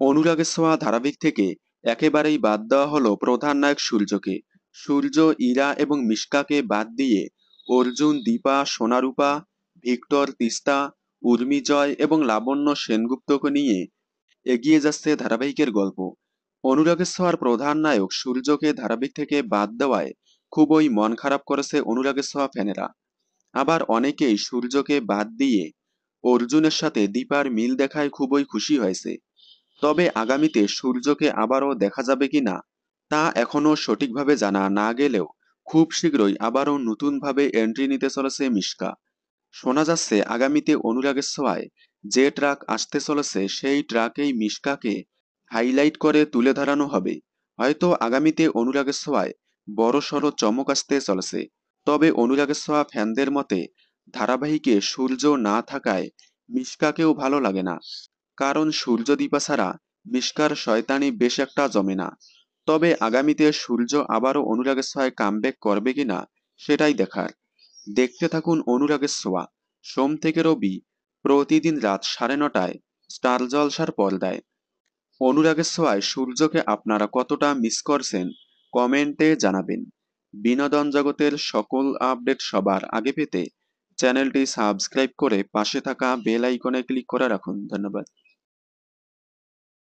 অনুরাগের ছোঁয়া ধারাবাহিক থেকে একেবারেই বাদ দেওয়া হলো প্রধান নায়ক সূর্যকে। সূর্য, ইরা এবং মিশকাকে বাদ দিয়ে অর্জুন, দীপা, সোনারূপা, ভিক্টর, তিস্তা, উর্মিজয় এবং লাবণ্য সেনগুপ্তকে নিয়ে এগিয়ে যাচ্ছে ধারাবাহিকের গল্প। অনুরাগের ছোঁয়ার প্রধান নায়ক সূর্যকে ধারাবাহিক থেকে বাদ দেওয়ায় খুবই মন খারাপ করেছে অনুরাগের ছোঁয়া ফ্যানেরা। আবার অনেকেই সূর্যকে বাদ দিয়ে অর্জুনের সাথে দীপার মিল দেখায় খুবই খুশি হয়েছে। তবে আগামীতে সূর্যকে আবারও দেখা যাবে কিনা তা এখনো সঠিকভাবে জানা না গেলেও খুব শীঘ্রই আবারও নতুনভাবে এন্ট্রি নিতে চলেছে মিশকা। শোনা যাচ্ছে আগামীতে অনুরাগের ছোঁয়ায় যে ট্রাক আসতে চলেছে সেই ট্রাকেই মিশকাকে হাইলাইট করে তুলে ধরানো হবে। হয়তো আগামীতে অনুরাগের ছোঁয়ায় বড়সড় চমক আসতে চলেছে। তবে অনুরাগের ছোঁয়া ফ্যানদের মতে ধারাবাহিকে সূর্য না থাকায় মিশকাকেও ভালো লাগে না, কারণ সূর্য দীপা ছাড়া মিশকার শয়তানি বেশ একটা জমে না। তবে আগামীতে সূর্য আবারও অনুরাগের ছোঁয়ায় কামব্যাক করবে কিনা সেটাই দেখার। দেখতে থাকুন অনুরাগের ছোঁয়া, সোম থেকে রবি প্রতিদিন রাত 9:30টায় স্টার জলসার পর্দায়। অনুরাগের ছোঁয়ায় সূর্যকে আপনারা কতটা মিস করছেন কমেন্টে জানাবেন। বিনোদন জগতের সকল আপডেট সবার আগে পেতে চ্যানেলটি সাবস্ক্রাইব করে পাশে থাকা বেল আইকনে ক্লিক করে রাখুন। ধন্যবাদ।